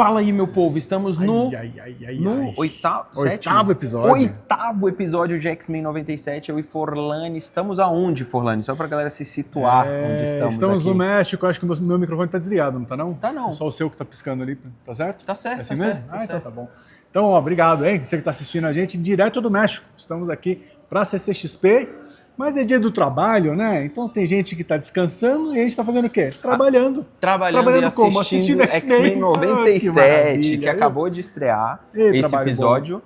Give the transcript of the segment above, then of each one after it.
Fala aí, meu povo, estamos no oitavo episódio. Oitavo episódio de X-Men 97. Eu e Forlani, estamos aonde, Forlani? Só pra galera se situar onde estamos aqui. No México, acho que o meu microfone tá desligado, não tá não? Tá não. É só o seu que tá piscando ali, tá certo? Tá certo, é assim tá mesmo? certo. Então tá bom. Então, obrigado, hein? Você que tá assistindo a gente direto do México. Estamos aqui pra CCXP. Mas é dia do trabalho, né? Então tem gente que tá descansando e a gente tá fazendo o quê? Trabalhando. Trabalhando e como? Assistindo X-Men 97, que acabou de estrear esse episódio. Bom.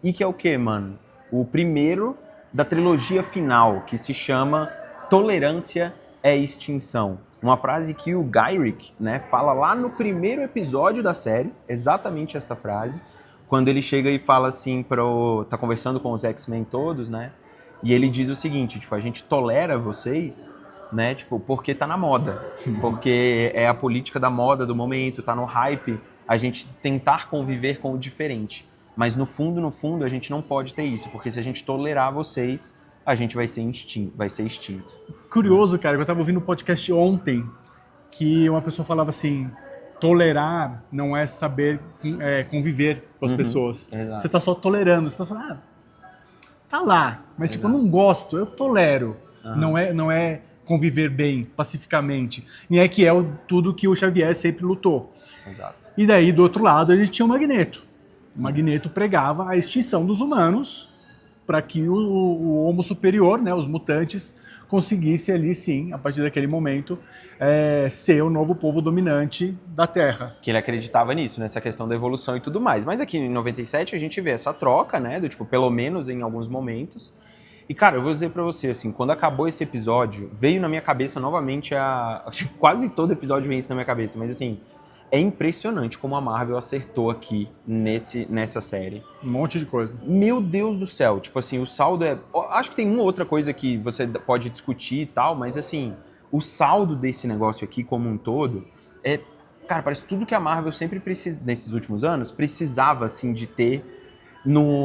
E que é o quê, mano? O primeiro da trilogia final, que se chama Tolerância é Extinção. Uma frase que o Gyrich, né, fala lá no primeiro episódio da série, exatamente esta frase, quando ele chega e fala assim, tá conversando com os X-Men todos, né? E ele diz o seguinte, tipo, a gente tolera vocês, né, tipo, porque tá na moda, porque é a política da moda do momento, tá no hype, a gente tentar conviver com o diferente. Mas no fundo, a gente não pode ter isso, porque se a gente tolerar vocês, a gente vai ser extinto. Curioso, cara, eu tava ouvindo um podcast ontem, que uma pessoa falava assim, tolerar não é saber conviver com as pessoas. Exato. Você tá só tolerando, você tá só... tá lá, mas tipo, eu não gosto, eu tolero. Não é conviver bem, pacificamente. E é que é tudo que o Xavier sempre lutou. Exato. E daí, do outro lado, a gente tinha o Magneto. O Magneto pregava a extinção dos humanos para que o Homo superior, né, os mutantes, conseguisse ali, sim, a partir daquele momento, ser o novo povo dominante da Terra. Que ele acreditava nisso, nessa questão da evolução e tudo mais. Mas aqui em 97 a gente vê essa troca, né, do tipo, pelo menos em alguns momentos. E, cara, eu vou dizer pra você, assim, quando acabou esse episódio, veio na minha cabeça novamente acho que quase todo episódio vem isso na minha cabeça, mas assim, é impressionante como a Marvel acertou aqui nessa série. Um monte de coisa. Meu Deus do céu, tipo assim, o saldo é... Acho que tem uma outra coisa que você pode discutir e tal, mas assim, o saldo desse negócio aqui como um todo é... Cara, parece tudo que a Marvel sempre precisa, nesses últimos anos, precisava, assim, de ter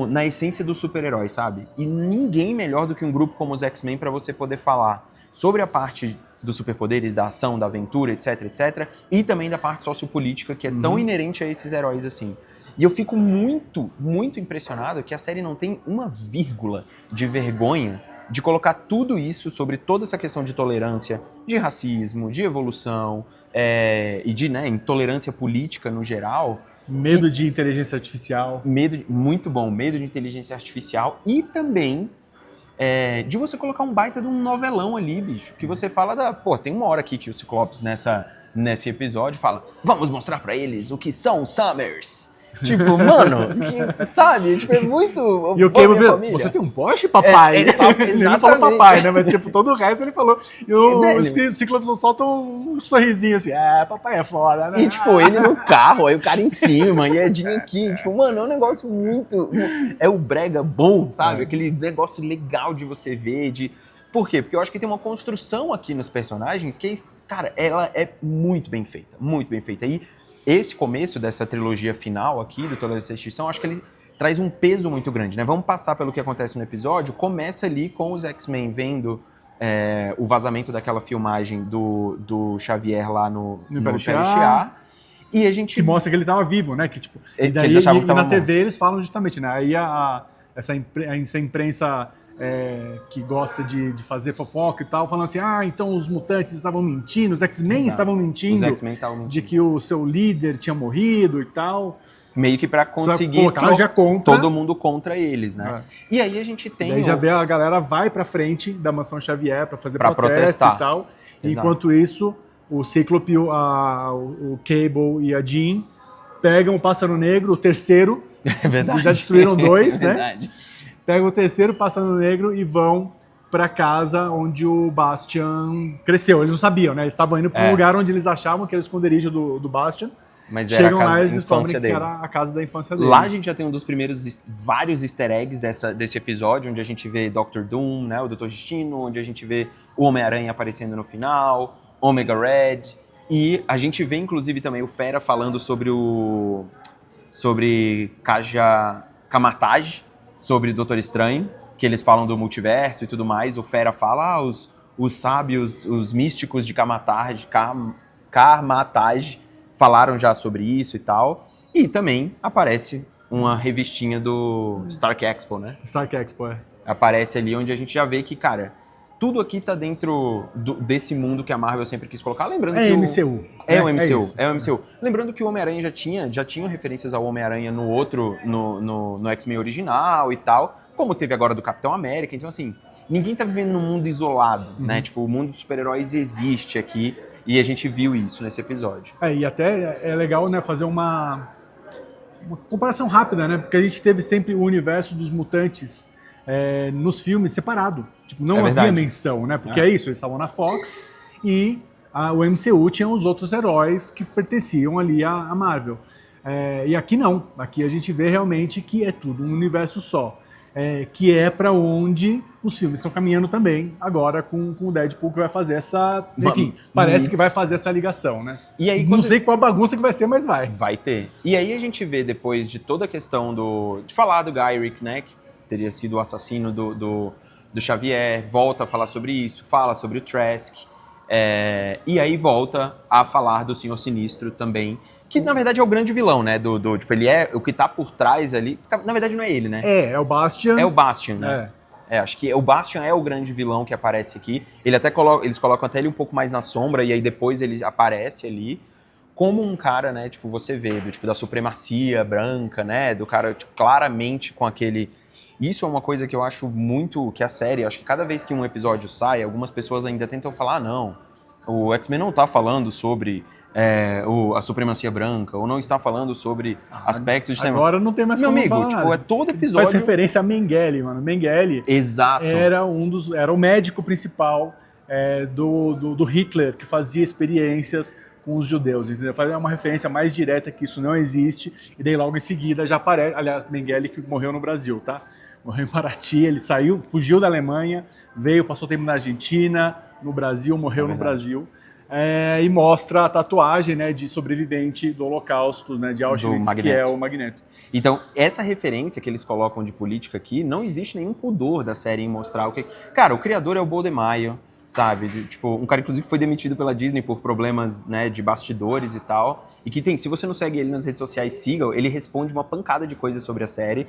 na essência do super-herói, sabe? E ninguém melhor do que um grupo como os X-Men pra você poder falar sobre a parte dos superpoderes, da ação, da aventura, etc, etc, e também da parte sociopolítica que é tão inerente a esses heróis assim. E eu fico muito, muito impressionado que a série não tem uma vírgula de vergonha de colocar tudo isso sobre toda essa questão de tolerância, de racismo, de evolução e de intolerância política no geral. Medo de inteligência artificial. Muito bom, medo de inteligência artificial e também de você colocar um baita de um novelão ali, bicho, que você fala tem uma hora aqui que o Ciclopes nesse episódio fala, vamos mostrar pra eles o que são Summers. Tipo, mano, sabe? Tipo, é muito... E o Cable, você tem um Porsche, papai? Ele não falou papai, né? Mas tipo, todo o resto ele falou. E os Ciclopes não soltam um sorrisinho assim, papai é foda, né? E tipo, ele no carro, aí o cara em cima, e a Jean aqui. Tipo, mano, é um negócio muito... É o brega bom, sabe? Aquele negócio legal de você ver, Por quê? Porque eu acho que tem uma construção aqui nos personagens que, cara, ela é muito bem feita. Muito bem feita. E esse começo dessa trilogia final aqui, do Tolerância e Extinção, acho que ele traz um peso muito grande, né? Vamos passar pelo que acontece no episódio. Começa ali com os X-Men vendo o vazamento daquela filmagem do Xavier lá no Império Shi'ar. E a gente... Que mostra que ele estava vivo, né? Que, tipo, e daí, eles achavam que na morto. TV eles falam justamente, né? Aí essa imprensa... que gosta de fazer fofoca e tal, falando assim, então os mutantes estavam mentindo, os X-Men estavam mentindo, de que o seu líder tinha morrido e tal. Meio que pra conseguir todo mundo contra eles, né? E aí a gente tem... E aí já vê a galera vai pra frente da Mansão Xavier pra fazer protesto e tal. Exato. Enquanto isso, o Cíclope, o Cable e a Jean pegam o Pássaro Negro, o terceiro. É verdade. Já destruíram 2, né? É verdade. Pegam o terceiro Pássaro Negro e vão pra casa onde o Bastian cresceu. Eles não sabiam, né? Eles estavam indo pra um lugar onde eles achavam que era o esconderijo do Bastian. Mas chegam era a casa lá e eles da descobrem infância que dele. era a casa da infância dele. Lá a gente já tem um dos primeiros vários easter eggs desse episódio, onde a gente vê Dr. Doom, né, o Dr. Destino, onde a gente vê o Homem-Aranha aparecendo no final, Omega Red, e a gente vê inclusive também o Fera falando sobre Kaja Kamatage, sobre Doutor Estranho, que eles falam do multiverso e tudo mais. O Fera fala, os sábios, os místicos de Kamatage falaram já sobre isso e tal. E também aparece uma revistinha do Stark Expo, né? Stark Expo, Aparece ali onde a gente já vê que, cara, tudo aqui tá dentro desse mundo que a Marvel sempre quis colocar. Lembrando que MCU. É o MCU, isso. é o MCU. Lembrando que o Homem-Aranha já tinha referências ao Homem-Aranha no outro, no X-Men original e tal, como teve agora do Capitão América. Então, assim, ninguém tá vivendo num mundo isolado, né? Tipo, o mundo dos super-heróis existe aqui e a gente viu isso nesse episódio. E até é legal, né, fazer uma comparação rápida, né? Porque a gente teve sempre o universo dos mutantes nos filmes separado. Tipo, não havia menção, né? Porque é isso, eles estavam na Fox e o MCU tinha os outros heróis que pertenciam ali à Marvel. E aqui não. Aqui a gente vê realmente que é tudo um universo só. Que é para onde os filmes estão caminhando também, agora com o Deadpool, que vai fazer essa... Enfim, parece que vai fazer essa ligação, né? E aí, não sei qual bagunça que vai ser, mas vai. Vai ter. E aí a gente vê, depois de toda a questão de falar do Gyrick, né, que teria sido o assassino do Xavier, volta a falar sobre isso, fala sobre o Trask, e aí volta a falar do Senhor Sinistro também, que na verdade é o grande vilão, né, tipo, ele é o que tá por trás ali, na verdade não é ele, né? É o Bastian. É o Bastian, né? Acho que o Bastian é o grande vilão que aparece aqui, eles colocam até ele um pouco mais na sombra, e aí depois ele aparece ali, como um cara, né, tipo, você vê, da supremacia branca, né, do cara tipo, claramente com aquele... Isso é uma coisa que eu acho muito, que a série, acho que cada vez que um episódio sai, algumas pessoas ainda tentam falar, não, o X-Men não tá falando sobre a supremacia branca, ou não está falando sobre aspectos de... Agora não tem mais como falar tipo, nada. é todo episódio... Faz referência a Mengele, mano. Mengele Exato. era o médico principal do Hitler, que fazia experiências com os judeus, entendeu? Faz uma referência mais direta que isso não existe, e daí logo em seguida já aparece, aliás, Mengele que morreu no Brasil, tá? Morreu em Paraty, ele saiu, fugiu da Alemanha, veio, passou tempo na Argentina, no Brasil, morreu no Brasil, e mostra a tatuagem, né, de sobrevivente do Holocausto, né, de Auschwitz, que é o Magneto. Então, essa referência que eles colocam de política aqui, não existe nenhum pudor da série em mostrar o que... Cara, o criador é o Boldemaio, sabe? Tipo, um cara, inclusive, que foi demitido pela Disney por problemas, né, de bastidores e tal. E que se você não segue ele nas redes sociais, siga, ele responde uma pancada de coisas sobre a série.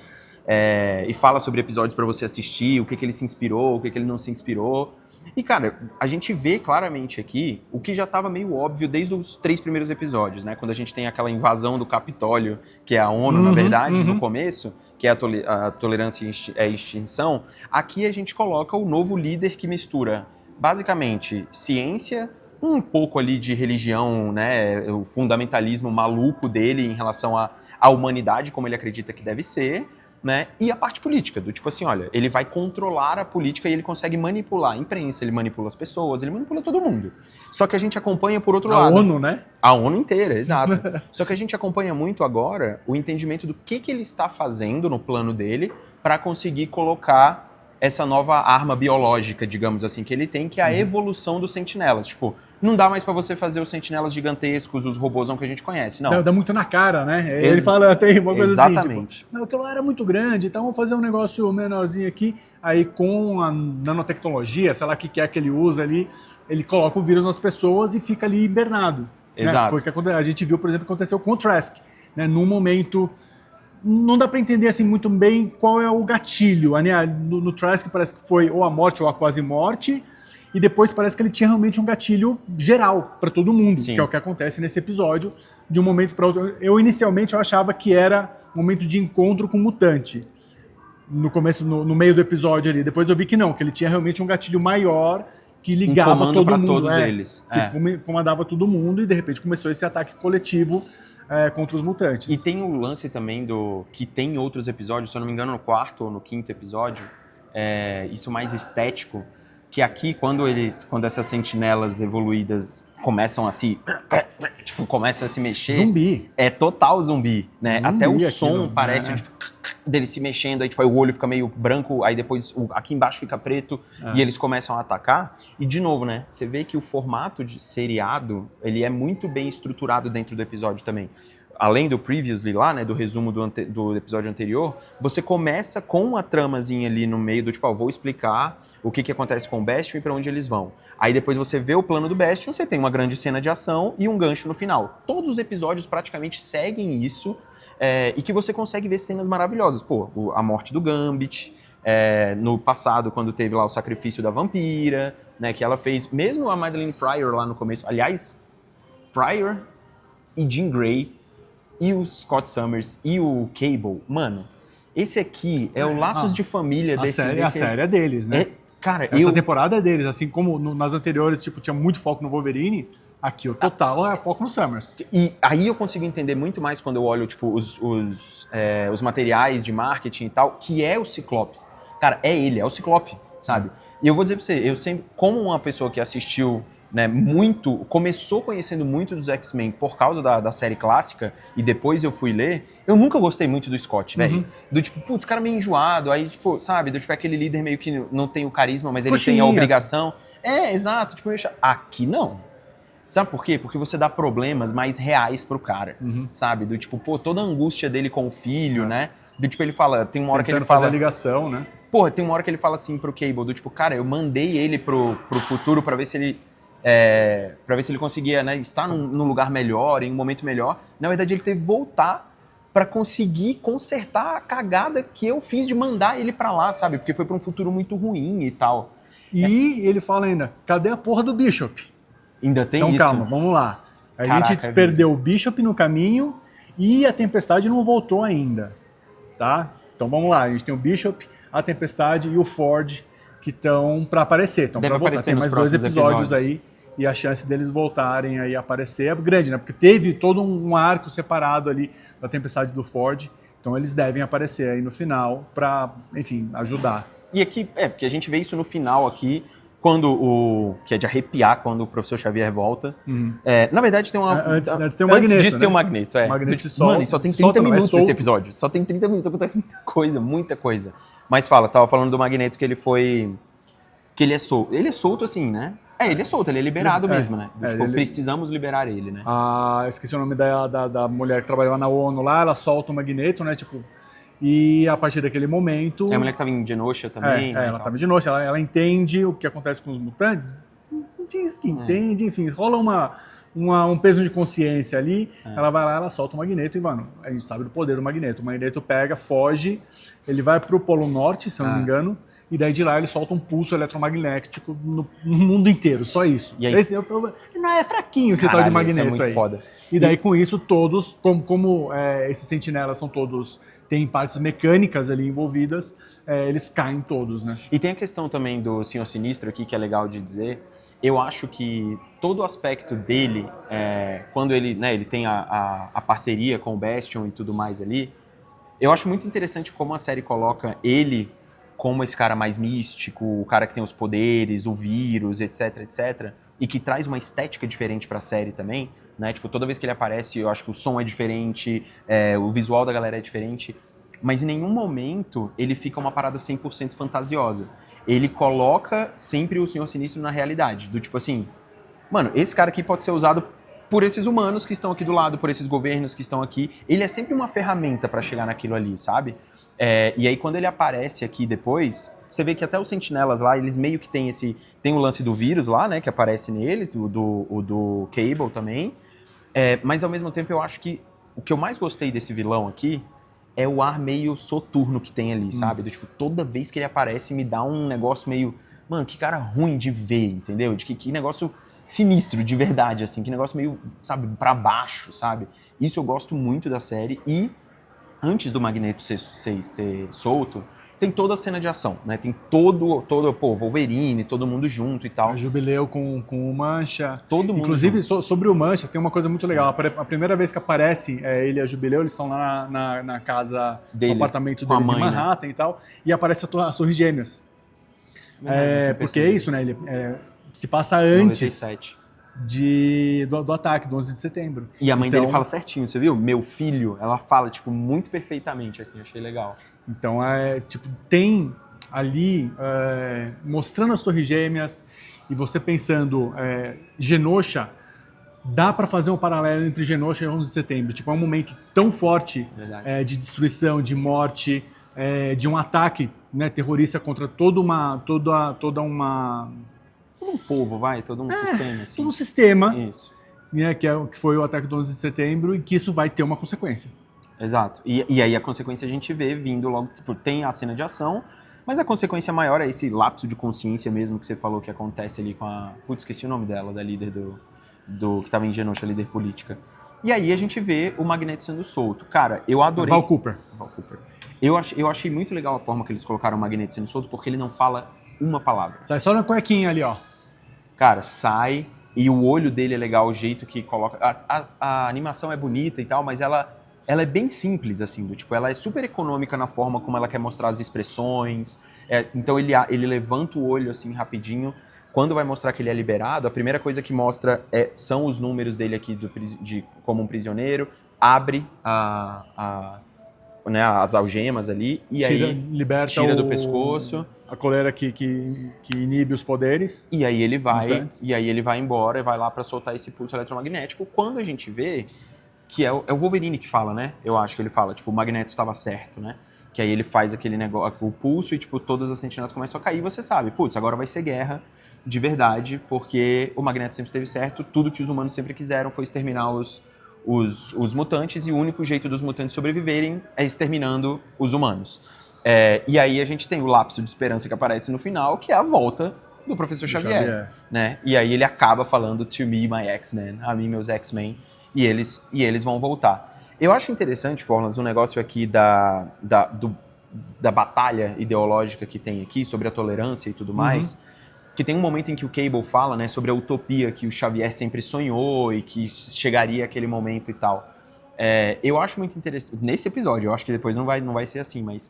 E fala sobre episódios pra você assistir, o que ele se inspirou, o que ele não se inspirou. E, cara, a gente vê claramente aqui o que já tava meio óbvio desde os 3 primeiros episódios, né? Quando a gente tem aquela invasão do Capitólio, que é a ONU, na verdade, no começo, que é a tolerância e extinção. Aqui a gente coloca o novo líder que mistura basicamente ciência, um pouco ali de religião, né, o fundamentalismo maluco dele em relação à humanidade, como ele acredita que deve ser, né, e a parte política, do tipo assim, olha, ele vai controlar a política e ele consegue manipular a imprensa, ele manipula as pessoas, ele manipula todo mundo. Só que a gente acompanha por outro lado. A ONU, né? A ONU inteira, exato. Só que a gente acompanha muito agora o entendimento do que ele está fazendo no plano dele para conseguir colocar essa nova arma biológica, digamos assim, que ele tem, que é a evolução dos sentinelas. Tipo, não dá mais pra você fazer os sentinelas gigantescos, os robôzão que a gente conhece, não. Dá muito na cara, né? Ele fala, tem uma coisa exatamente. Assim, tipo, não, aquilo era muito grande, então vamos fazer um negócio menorzinho aqui. Aí com a nanotecnologia, sei lá o que é que ele usa ali, ele coloca o vírus nas pessoas e fica ali hibernado. Exato. Né? Porque a gente viu, por exemplo, o que aconteceu com o Trask, né? Num momento... Não dá para entender assim muito bem qual é o gatilho. Né? No Trask parece que foi ou a morte ou a quase morte, e depois parece que ele tinha realmente um gatilho geral para todo mundo, Sim. que é o que acontece nesse episódio, de um momento para outro. Inicialmente eu achava que era um momento de encontro com o mutante, no começo, no meio do episódio ali. Depois eu vi que não, que ele tinha realmente um gatilho maior que ligava todo mundo, todos eles. Que comandava todo mundo, e de repente começou esse ataque coletivo contra os mutantes. E tem o lance também que tem outros episódios, se eu não me engano no 4º ou no 5º episódio, isso mais estético, que aqui quando essas sentinelas evoluídas começam a começam a se mexer... Zumbi. É total zumbi, né? Zumbi, até o som aquilo, parece, né? tipo, dele se mexendo, aí tipo, aí o olho fica meio branco, aí depois aqui embaixo fica preto, e eles começam a atacar. E de novo, né? Você vê que o formato de seriado, ele é muito bem estruturado dentro do episódio também. além do previously lá, né, do resumo do episódio anterior, você começa com uma tramazinha ali no meio do tipo, vou explicar o que acontece com o Bastion e pra onde eles vão. Aí depois você vê o plano do Bastion, você tem uma grande cena de ação e um gancho no final. Todos os episódios praticamente seguem isso, e que você consegue ver cenas maravilhosas. Pô, a morte do Gambit, no passado, quando teve lá o sacrifício da vampira, né, que ela fez, mesmo a Madeleine Pryor lá no começo, aliás, Pryor e Jean Grey e o Scott Summers e o Cable, mano, esse aqui é o Laços de Família a série é deles, né? Cara, essa temporada é deles, assim como nas anteriores, tipo, tinha muito foco no Wolverine, aqui o total é foco no Summers. E aí eu consigo entender muito mais quando eu olho, tipo, os materiais de marketing e tal, que é o Ciclopes. Cara, é o Ciclope, sabe? E eu vou dizer pra você, eu sempre, como uma pessoa que assistiu, né, começou conhecendo muito dos X-Men por causa da série clássica, e depois eu fui ler, eu nunca gostei muito do Scott, velho. Do tipo, putz, cara meio enjoado, aí, tipo, sabe, do tipo, aquele líder meio que não tem o carisma, mas ele tem a obrigação. Exato, tipo, aqui não. Sabe por quê? Porque você dá problemas mais reais pro cara, sabe? Do tipo, toda a angústia dele com o filho, né? Do tipo, ele fala, tem uma hora que ele fala... fazer a ligação, né? Tem uma hora que ele fala assim pro Cable, do tipo, cara, eu mandei ele pro futuro pra ver se ele... pra ver se ele conseguia, né, estar num lugar melhor, em um momento melhor. Na verdade, ele teve que voltar pra conseguir consertar a cagada que eu fiz de mandar ele pra lá, sabe? Porque foi pra um futuro muito ruim e tal. E ele fala ainda, cadê a porra do Bishop? Ainda tem então, isso. Calma, vamos lá. A gente perdeu o Bishop no caminho e a Tempestade não voltou ainda, tá? Então vamos lá, a gente tem o Bishop, a Tempestade e o Ford que estão para aparecer. Então, deve aparecer tem mais 2 episódios aí e a chance deles voltarem aí a aparecer é grande, né? Porque teve todo um arco separado ali da Tempestade e do Ford, então eles devem aparecer aí no final para, enfim, ajudar. E aqui, porque a gente vê isso no final aqui, que é de arrepiar quando o Professor Xavier volta. Na verdade, tem uma... Antes tem o Magneto, antes disso, né? tem o Magneto, O Magneto Mano, e só tem 30 minutos esse episódio. Só tem 30 minutos, acontece muita coisa. Mas fala, você tava falando do Magneto que ele foi... Que ele é solto. Ele é solto assim, né? Ele é solto, ele é liberado mesmo, né? Precisamos liberar ele, né? Esqueci o nome da mulher que trabalhava na ONU lá, ela solta o Magneto, né? Tipo... E a partir daquele momento... É a mulher que estava em Genosha também. Ela estava em Genosha, ela entende o que acontece com os mutantes, diz que entende, enfim, rola um peso de consciência ali, ela vai lá, ela solta o Magneto e, mano, a gente sabe do poder do Magneto. O Magneto pega, foge, ele vai pro Polo Norte, se eu não me engano, e daí de lá ele solta um pulso eletromagnético no mundo inteiro, só isso. E aí? Não, é fraquinho esse tal de Magneto isso é muito aí. Foda. E daí com isso todos, como esses sentinelas são todos... tem partes mecânicas ali envolvidas, eles caem todos, né? E tem a questão também do Senhor Sinistro aqui, que é legal de dizer. Eu acho que todo o aspecto dele, quando ele tem a parceria com o Bastion e tudo mais ali, eu acho muito interessante como a série coloca ele como esse cara mais místico, o cara que tem os poderes, o vírus, etc, etc, e que traz uma estética diferente pra série também, né? Tipo, toda vez que ele aparece, eu acho que o som é diferente, o visual da galera é diferente, mas em nenhum momento ele fica uma parada 100% fantasiosa. Ele coloca sempre o Senhor Sinistro na realidade, do tipo assim, mano, esse cara aqui pode ser usado por esses humanos que estão aqui do lado, por esses governos que estão aqui, ele é sempre uma ferramenta pra chegar naquilo ali, sabe? E aí quando ele aparece aqui depois, você vê que até os sentinelas lá, eles meio que tem o lance do vírus lá, né, que aparece neles, o do Cable também, mas ao mesmo tempo eu acho que o que eu mais gostei desse vilão aqui é o ar meio soturno que tem ali, sabe? Do tipo, toda vez que ele aparece me dá um negócio meio, mano, que cara ruim de ver, entendeu? De que negócio sinistro, de verdade, assim, que negócio meio, sabe, pra baixo, sabe? Isso eu gosto muito da série e antes do Magneto ser solto, tem toda a cena de ação, né? Tem todo Wolverine, todo mundo junto e tal. O Jubileu com o Mancha. Todo mundo inclusive, sobre o Mancha, tem uma coisa muito legal. A primeira vez que aparece ele e a Jubileu, eles estão lá na casa, no apartamento deles em Manhattan, né? E tal, e aparece as Torres Gêmeas. Porque é isso, né? Ele se passa antes 97. do ataque, do 11 de setembro. E a mãe dele fala certinho, você viu? Meu filho, ela fala, tipo, muito perfeitamente, assim, achei legal. Então, tem ali, mostrando as Torres Gêmeas, e você pensando, Genosha, dá para fazer um paralelo entre Genosha e 11 de setembro. Tipo, é um momento tão forte de destruição, de morte, de um ataque, né, terrorista contra todo um povo, todo um sistema. Assim. Todo um sistema, isso. Né, que foi o ataque do 11 de setembro, e que isso vai ter uma consequência. Exato. E aí a consequência a gente vê vindo logo, tipo, tem a cena de ação, mas a consequência maior é esse lapso de consciência mesmo que você falou que acontece ali com a... Putz, esqueci o nome dela, da líder que estava em Genosha, líder política. E aí a gente vê o Magneto sendo solto. Cara, eu adorei... Val Cooper. Eu achei muito legal a forma que eles colocaram o Magneto sendo solto, porque ele não fala uma palavra. Sai só na cuequinha ali, ó. Cara, sai, e o olho dele é legal, o jeito que coloca... A animação é bonita e tal, mas ela é bem simples, assim, tipo, ela é super econômica na forma como ela quer mostrar as expressões. Então ele levanta o olho, assim, rapidinho. Quando vai mostrar que ele é liberado, a primeira coisa que mostra são os números dele aqui como um prisioneiro, abre né, as algemas ali, e liberta tira do pescoço. A coleira que inibe os poderes. E aí ele vai embora e vai lá pra soltar esse pulso eletromagnético. Quando a gente vê que é o Wolverine que fala, né? Eu acho que ele fala, tipo, o Magneto estava certo, né? Que aí ele faz aquele negócio, o pulso, e tipo, todas as sentinelas começam a cair, e você sabe, putz, agora vai ser guerra de verdade, porque o Magneto sempre esteve certo, tudo que os humanos sempre quiseram foi exterminar os mutantes, e o único jeito dos mutantes sobreviverem é exterminando os humanos. E aí a gente tem o lapso de esperança que aparece no final, que é a volta do Professor Xavier, né? E aí ele acaba falando "To me, my X-Men", a mim, meus X-Men, e eles vão voltar. Eu acho interessante, Forlas, um negócio aqui da batalha ideológica que tem aqui, sobre a tolerância e tudo mais, que tem um momento em que o Cable fala, né, sobre a utopia que o Xavier sempre sonhou e que chegaria aquele momento e tal. Eu acho muito interessante, nesse episódio, eu acho que depois não vai ser assim, mas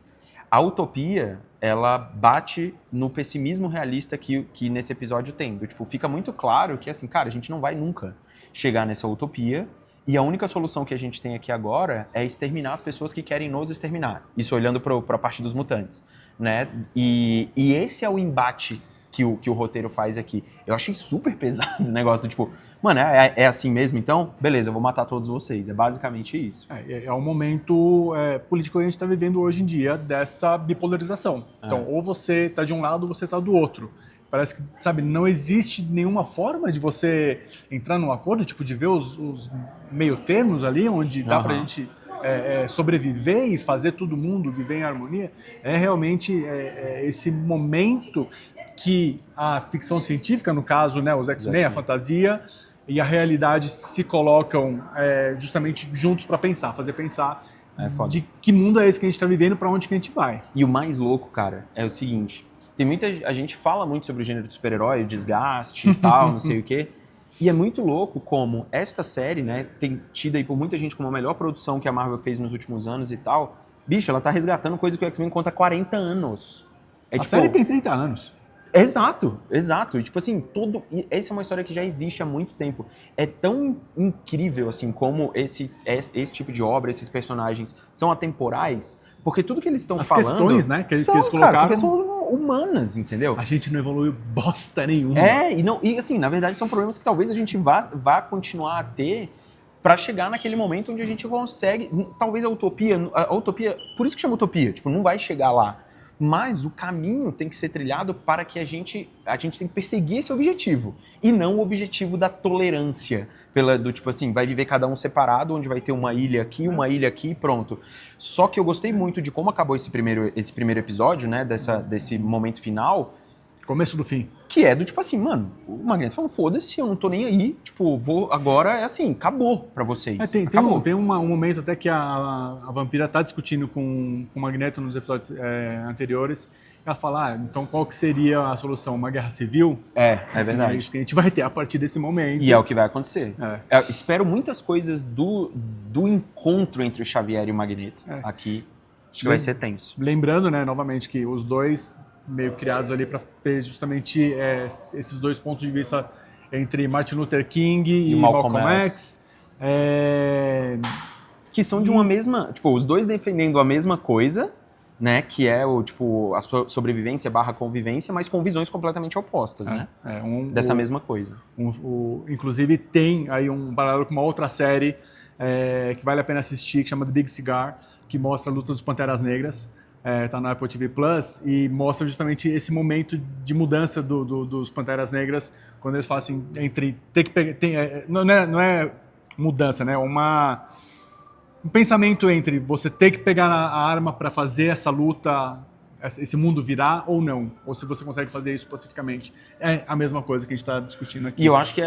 a utopia, ela bate no pessimismo realista que nesse episódio tem. Tipo, fica muito claro que, assim, cara, a gente não vai nunca chegar nessa utopia, e a única solução que a gente tem aqui agora é exterminar as pessoas que querem nos exterminar. Isso olhando para a parte dos mutantes, né? E esse é o embate que o roteiro faz aqui. Eu achei super pesado esse negócio, tipo, mano, é assim mesmo? Então, beleza, eu vou matar todos vocês. É basicamente isso. É um momento político que a gente está vivendo hoje em dia, dessa bipolarização. Então, ou você está de um lado ou você está do outro. Parece que, sabe, não existe nenhuma forma de você entrar num acordo, tipo, de ver os meio termos ali, onde dá pra gente sobreviver e fazer todo mundo viver em harmonia. É realmente esse momento que a ficção científica, no caso, né, os X-Men, a fantasia e a realidade se colocam justamente juntos para pensar, fazer pensar de que mundo é esse que a gente está vivendo, para onde que a gente vai. E o mais louco, cara, é o seguinte... A gente fala muito sobre o gênero de super-herói, o desgaste e tal, não sei o quê. E é muito louco como esta série, né, tem tido aí por muita gente como a melhor produção que a Marvel fez nos últimos anos e tal. Bicho, ela tá resgatando coisa que o X-Men conta há 40 anos. A série tem 30 anos. Exato. E tipo assim, essa é uma história que já existe há muito tempo. É tão incrível, assim, como esse tipo de obra, esses personagens são atemporais, porque tudo que eles estão falando... As questões, né, que eles colocaram... são questões humanas, entendeu? A gente não evoluiu bosta nenhuma. E assim, na verdade são problemas que talvez a gente vá continuar a ter pra chegar naquele momento onde a gente consegue... Talvez a utopia... Por isso que chama utopia, tipo, não vai chegar lá. Mas o caminho tem que ser trilhado para que a gente tem que perseguir esse objetivo. E não o objetivo da tolerância. Do tipo assim, vai viver cada um separado, onde vai ter uma ilha aqui e pronto. Só que eu gostei muito de como acabou esse primeiro episódio, né? Desse momento final. Começo do fim. Que é do tipo assim, mano, o Magneto falou, foda-se, eu não tô nem aí. Tipo, agora é assim, acabou pra vocês. Tem um momento até que a Vampira tá discutindo com o Magneto nos episódios anteriores. Ela fala, então qual que seria a solução? Uma guerra civil? É verdade. É isso que a gente vai ter a partir desse momento. E é o que vai acontecer. Espero muitas coisas do encontro entre o Xavier e o Magneto aqui. Acho que vai ser tenso. Lembrando, né, novamente, que os dois meio criados ali para ter justamente esses dois pontos de vista entre Martin Luther King e Malcolm X. Que são de uma mesma... Tipo, os dois defendendo a mesma coisa, né? Que é o, tipo, a sobrevivência barra convivência, mas com visões completamente opostas, né? Dessa mesma coisa. Inclusive tem aí um paralelo com uma outra série que vale a pena assistir, que chama The Big Cigar, que mostra a luta dos Panteras Negras. Tá no Apple TV Plus e mostra justamente esse momento de mudança dos Panteras Negras, quando eles falam assim, entre ter que pegar, não é mudança, né? Um pensamento entre você ter que pegar a arma para fazer essa luta, esse mundo virar ou não, ou se você consegue fazer isso pacificamente. É a mesma coisa que a gente está discutindo aqui. E eu acho que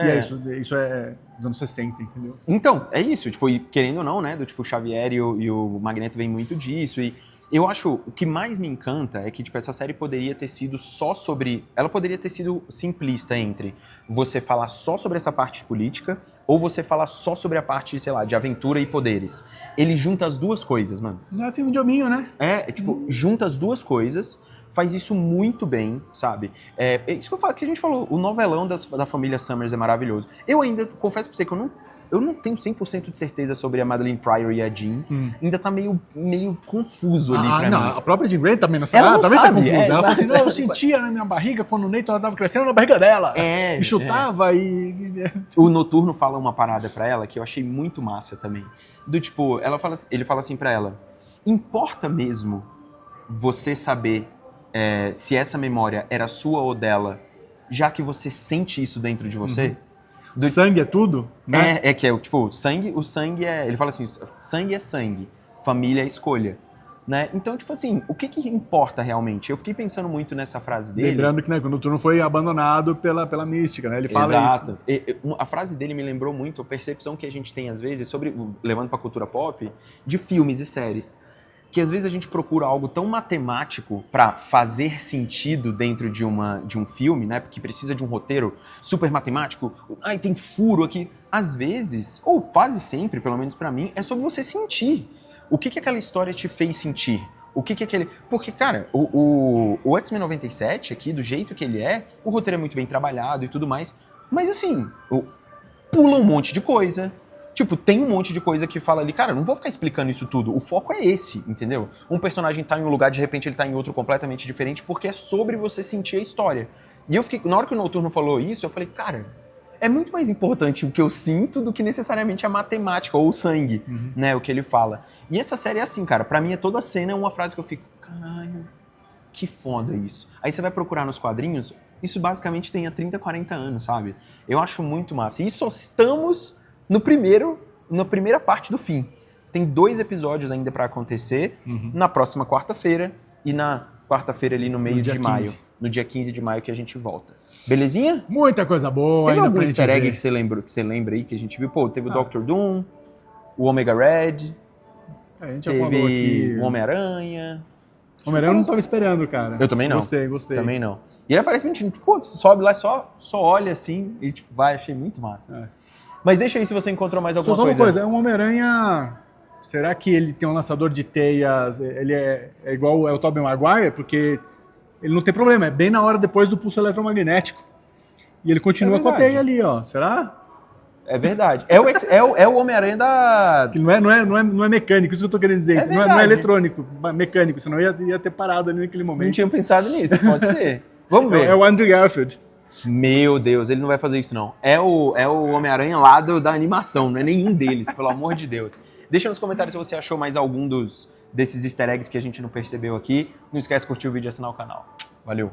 isso é dos anos 60, entendeu? Então, é isso, tipo, e querendo ou não, né, do tipo, o Xavier e o Magneto vem muito disso, e eu acho, o que mais me encanta é que, tipo, essa série poderia ter sido só sobre... Ela poderia ter sido simplista entre você falar só sobre essa parte política ou você falar só sobre a parte, sei lá, de aventura e poderes. Ele junta as duas coisas, mano. Não é filme de hominho, né? Tipo, junta as duas coisas, faz isso muito bem, sabe? É isso que eu falo, que a gente falou, o novelão da família Summers é maravilhoso. Eu ainda, confesso pra você que eu não tenho 100% de certeza sobre a Madeline Pryor e a Jean. Ainda tá meio confuso ali pra mim. A própria Jean Grey também não sabe. Ela não também sabe, tá confusa. Ela falou assim, exato. eu sentia na minha barriga quando o Nathan tava crescendo na barriga dela. E chutava e... O Noturno fala uma parada pra ela que eu achei muito massa também. Do tipo, ele fala assim pra ela, importa mesmo você saber se essa memória era sua ou dela, já que você sente isso dentro de você? Sangue é tudo? Né? Tipo, o sangue é... Ele fala assim, sangue é sangue, família é escolha. Né? Então, tipo assim, o que importa realmente? Eu fiquei pensando muito nessa frase dele. Lembrando que, né, quando o Noturno foi abandonado pela mística, né? Ele fala Exato. isso. A frase dele me lembrou muito a percepção que a gente tem, às vezes, levando pra cultura pop, de filmes e séries. Que às vezes a gente procura algo tão matemático para fazer sentido dentro de um filme, né? Porque precisa de um roteiro super matemático. Ai, tem furo aqui. Às vezes, ou quase sempre, pelo menos para mim, é sobre você sentir. O que aquela história te fez sentir? O que aquele... Porque, cara, o X-Men 97 aqui, do jeito que ele é, o roteiro é muito bem trabalhado e tudo mais. Mas assim, pula um monte de coisa. Tipo, tem um monte de coisa que fala ali, cara, não vou ficar explicando isso tudo, o foco é esse, entendeu? Um personagem tá em um lugar, de repente ele tá em outro completamente diferente, porque é sobre você sentir a história. E eu fiquei, na hora que o Noturno falou isso, eu falei, cara, é muito mais importante o que eu sinto do que necessariamente a matemática ou o sangue, né, o que ele fala. E essa série é assim, cara, pra mim é toda cena é uma frase que eu fico, caralho, que foda isso. Aí você vai procurar nos quadrinhos, isso basicamente tem há 30, 40 anos, sabe? Eu acho muito massa. E só estamos... na primeira parte do fim. Tem 2 episódios ainda pra acontecer, na próxima quarta-feira e na quarta-feira ali no meio de maio. No dia 15 de maio que a gente volta. Belezinha? Muita coisa boa. Teve ainda algum pra easter gente egg ver. que você lembra aí que a gente viu? Pô, teve o Dr. Doom, o Omega Red, A gente já falou aqui. teve o Homem-Aranha. O Homem-Aranha eu não tava esperando, cara. Eu também não. Gostei. Também não. E ele aparece mentindo. Pô, você sobe lá e só olha assim e tipo, vai, achei muito massa. Mas deixa aí se você encontrou mais alguma coisa. Só uma coisa, é um Homem-Aranha... Será que ele tem um lançador de teias? Ele é igual o Tobey Maguire? Porque ele não tem problema, é bem na hora depois do pulso eletromagnético. E ele continua com a teia ali, ó. Será? É verdade. É o Homem-Aranha da... Que não é mecânico, isso que eu tô querendo dizer. Não é eletrônico, mecânico, senão ia ter parado ali naquele momento. Não tinha pensado nisso, pode ser. Vamos ver. É o Andrew Garfield. Meu Deus, ele não vai fazer isso não. É o Homem-Aranha lá da animação, não é nenhum deles, pelo amor de Deus. Deixa nos comentários se você achou mais algum desses easter eggs que a gente não percebeu aqui. Não esquece de curtir o vídeo e assinar o canal. Valeu!